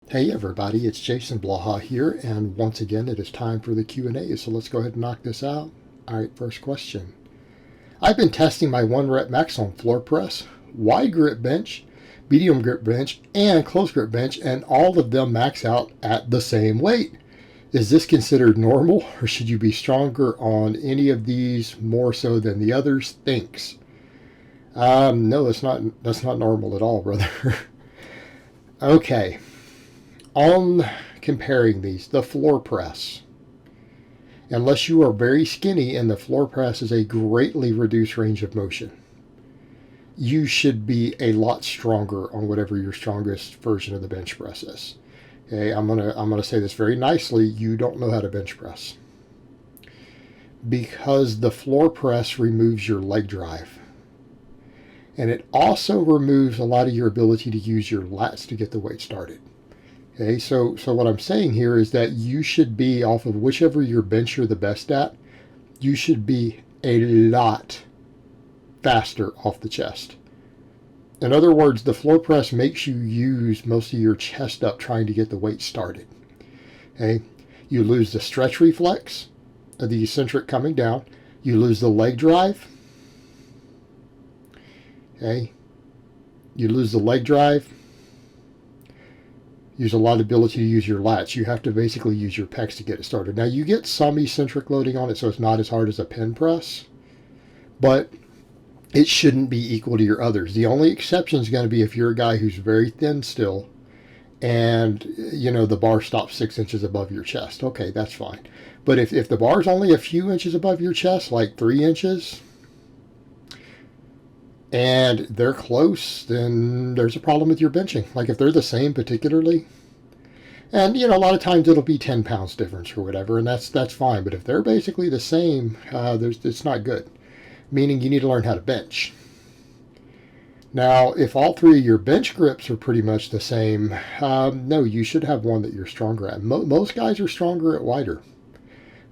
Hey everybody, it's Jason Blaha here, and once again it is time for the Q&A, so let's go ahead and knock this out. Alright, first question. I've been testing my 1 rep max on floor press, wide grip bench, medium grip bench, and close grip bench, and all of them max out at the same weight. Is this considered normal, or should you be stronger on any of these more so than the others? Thanks. No, that's not normal at all, brother. Okay. On comparing these, the floor press, unless you are very skinny and the floor press is a greatly reduced range of motion, you should be a lot stronger on whatever your strongest version of the bench press is. Okay, I'm gonna say this very nicely. You don't know how to bench press because the floor press removes your leg drive, and it also removes a lot of your ability to use your lats to get the weight started. Okay, so what I'm saying here is that you should be off of whichever your bench you're the best at, you should be a lot faster off the chest. In other words, the floor press makes you use most of your chest up trying to get the weight started. Okay, you lose the stretch reflex of the eccentric coming down. You lose the leg drive. Okay, you lose the leg drive. Use a lot of ability to use your lats. You have to basically use your pecs to get it started. Now you get some eccentric loading on it, so it's not as hard as a pin press, but it shouldn't be equal to your others. The only exception is going to be if you're a guy who's very thin still and the bar stops 6 inches above your chest. Okay, that's fine. But if the bar's only a few inches above your chest, like 3 inches, and they're close, then there's a problem with your benching. Like if they're the same particularly, and a lot of times it'll be 10 pounds difference or whatever, and that's fine. But if they're basically the same, it's not good. Meaning you need to learn how to bench. Now, if all three of your bench grips are pretty much the same, no, you should have one that you're stronger at. Most guys are stronger at wider.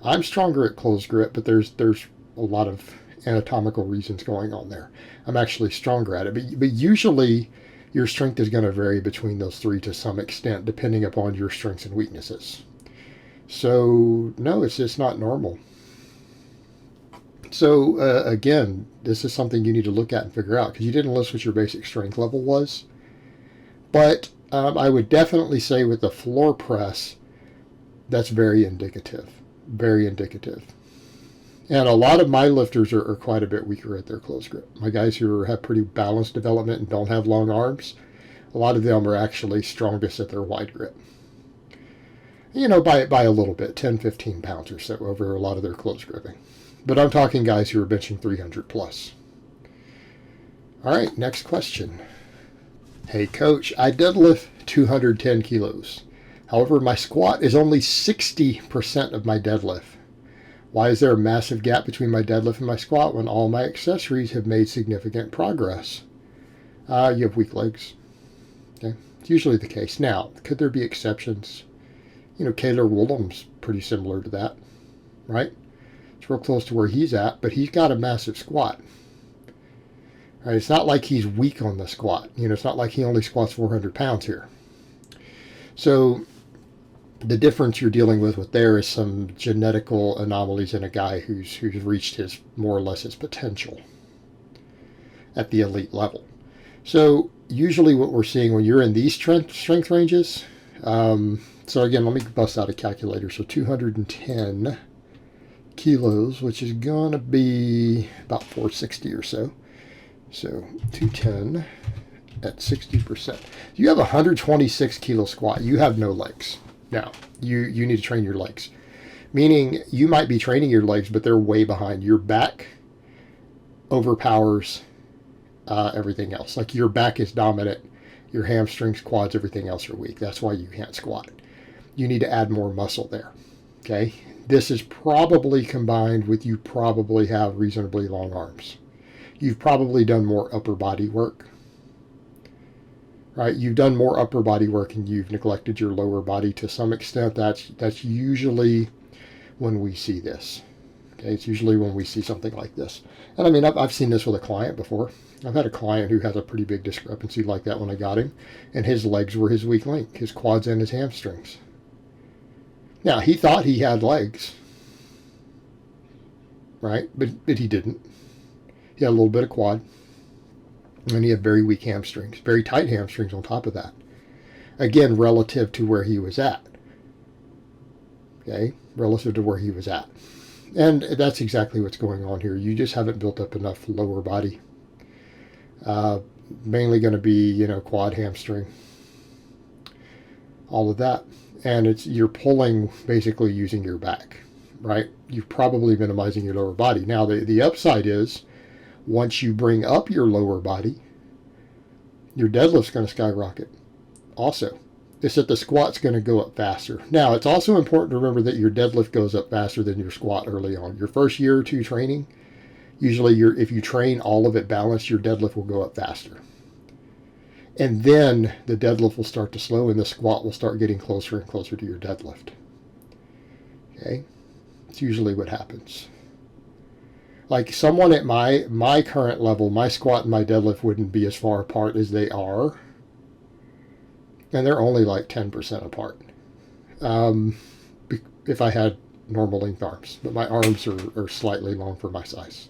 I'm stronger at closed grip, but there's a lot of anatomical reasons going on there. I'm actually stronger at it, but usually your strength is going to vary between those three to some extent, depending upon your strengths and weaknesses. So no, it's just not normal. So again, this is something you need to look at and figure out because you didn't list what your basic strength level was. But I would definitely say with the floor press, that's very indicative. Very indicative. And a lot of my lifters are quite a bit weaker at their close grip. My guys who have pretty balanced development and don't have long arms, a lot of them are actually strongest at their wide grip. By a little bit, 10, 15 pounds or so over a lot of their close gripping. But I'm talking guys who are benching 300 plus. All right, next question. Hey, coach, I deadlift 210 kilos. However, my squat is only 60% of my deadlift. Why is there a massive gap between my deadlift and my squat when all my accessories have made significant progress? You have weak legs. Okay, it's usually the case. Now, could there be exceptions? Kaylor Woolam's pretty similar to that, right? It's real close to where he's at, but he's got a massive squat. Right, it's not like he's weak on the squat. It's not like he only squats 400 pounds here. So the difference you're dealing with there is some genetical anomalies in a guy who's reached his more or less his potential at the elite level. So usually what we're seeing when you're in these strength ranges, so again, let me bust out a calculator. So 210 kilos, which is going to be about 460 or so. So 210 at 60%. You have a 126 kilo squat. You have no legs. Now, you need to train your legs. Meaning you might be training your legs, but they're way behind. Your back overpowers everything else. Like your back is dominant. Your hamstrings, quads, everything else are weak. That's why you can't squat. You need to add more muscle there. Okay? This is probably combined with you probably have reasonably long arms. You've probably done more upper body work. Right? You've done more upper body work and you've neglected your lower body to some extent. That's usually when we see this. Okay, it's usually when we see something like this. And I mean, I've seen this with a client before. I've had a client who has a pretty big discrepancy like that when I got him, and his legs were his weak link, his quads and his hamstrings. Now, he thought he had legs, right? But he didn't. He had a little bit of quad, and he had very weak hamstrings, very tight hamstrings on top of that. Again, relative to where he was at. Okay, relative to where he was at. And that's exactly what's going on here. You just haven't built up enough lower body. Mainly going to be, quad, hamstring, all of that. And you're pulling basically using your back, right? You're probably minimizing your lower body. Now, the upside is once you bring up your lower body, your deadlift's going to skyrocket also. It's that the squat's going to go up faster. Now, it's also important to remember that your deadlift goes up faster than your squat early on. Your first year or two training, usually if you train all of it balanced, your deadlift will go up faster. And then the deadlift will start to slow and the squat will start getting closer and closer to your deadlift. Okay? It's usually what happens. Like someone at my current level, my squat and my deadlift wouldn't be as far apart as they are. And they're only like 10% apart. If I had normal length arms. But my arms are slightly long for my size.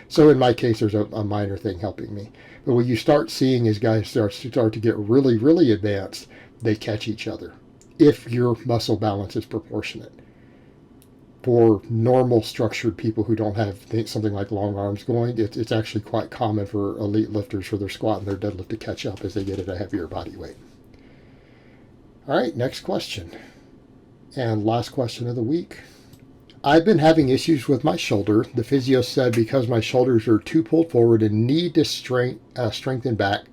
So in my case, there's a minor thing helping me. But what you start seeing is guys start to get really, really advanced. They catch each other if your muscle balance is proportionate. For normal structured people who don't have something like long arms going, it's actually quite common for elite lifters for their squat and their deadlift to catch up as they get at a heavier body weight. All right, next question. And last question of the week. I've been having issues with my shoulder. The physio said because my shoulders are too pulled forward and need to strengthen back.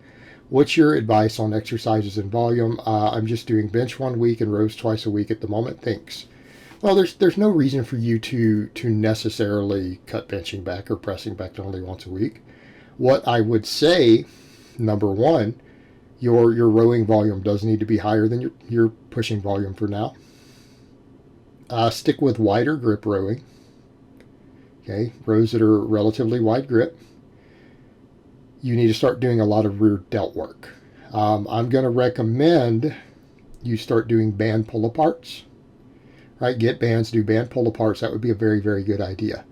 What's your advice on exercises and volume? I'm just doing bench 1 week and rows twice a week at the moment. Thanks. Well, there's no reason for you to necessarily cut benching back or pressing back to only once a week. What I would say, number one, your rowing volume does need to be higher than your pushing volume for now. Stick with wider grip rowing. Okay, rows that are relatively wide grip. You need to start doing a lot of rear delt work. I'm going to recommend you start doing band pull-aparts. Right, get bands, do band pull-aparts. That would be a very, very good idea.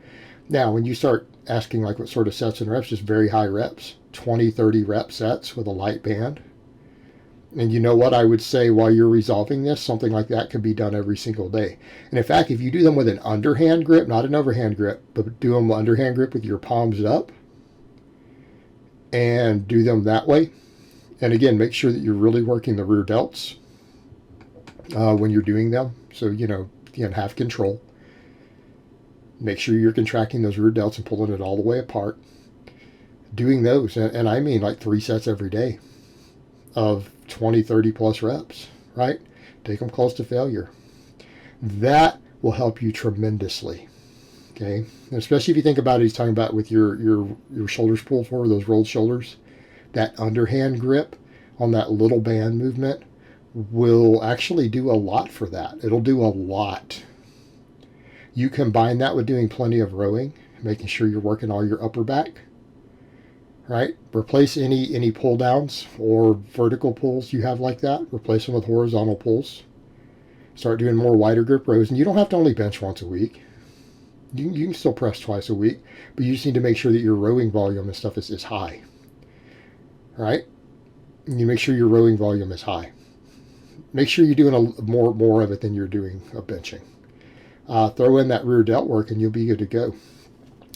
Now, when you start asking like what sort of sets and reps, just very high reps, 20, 30 rep sets with a light band. And you know what I would say while you're resolving this? Something like that could be done every single day. And in fact, if you do them with an underhand grip, not an overhand grip, but do them underhand grip with your palms up and do them that way. And again, make sure that you're really working the rear delts when you're doing them. So, again, have control. Make sure you're contracting those rear delts and pulling it all the way apart. Doing those, and I mean like 3 sets every day of 20, 30 plus reps, right? Take them close to failure. That will help you tremendously, okay? And especially if you think about it, he's talking about with your shoulders pulled forward, those rolled shoulders, that underhand grip on that little band movement will actually do a lot for that. It'll do a lot. You combine that with doing plenty of rowing, making sure you're working all your upper back, right? Replace any pull downs or vertical pulls you have like that. Replace them with horizontal pulls. Start doing more wider grip rows. And you don't have to only bench once a week. You can still press twice a week, but you just need to make sure that your rowing volume and stuff is high, right? You make sure your rowing volume is high. Make sure you're doing more of it than you're doing of benching. Throw in that rear delt work and you'll be good to go.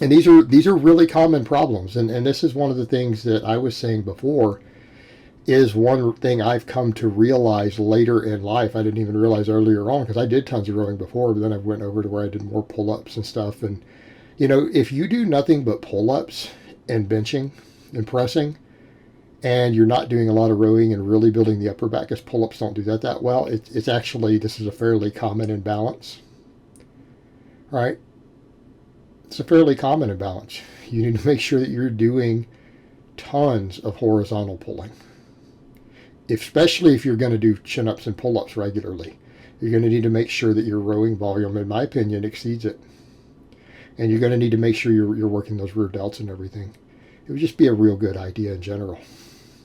And these are really common problems. And this is one of the things that I was saying before is one thing I've come to realize later in life. I didn't even realize earlier on because I did tons of rowing before, but then I went over to where I did more pull-ups and stuff. And, if you do nothing but pull-ups and benching and pressing, and you're not doing a lot of rowing and really building the upper back, because pull-ups don't do that well, it's actually, this is a fairly common imbalance, right? It's a fairly common imbalance. You need to make sure that you're doing tons of horizontal pulling. Especially if you're going to do chin-ups and pull-ups regularly. You're going to need to make sure that your rowing volume, in my opinion, exceeds it. and you're going to need to make sure you're working those rear delts and everything. It would just be a real good idea in general,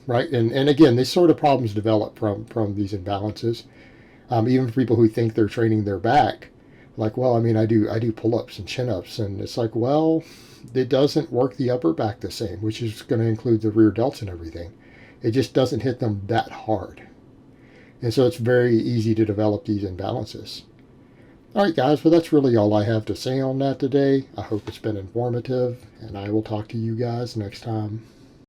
right? And again, these sort of problems develop from these imbalances. Even for people who think they're training their back, like, well, I mean, I do pull-ups and chin-ups, and it's like, well, it doesn't work the upper back the same, which is going to include the rear delts and everything. It just doesn't hit them that hard. And so it's very easy to develop these imbalances. All right, guys, well, that's really all I have to say on that today. I hope it's been informative, and I will talk to you guys next time.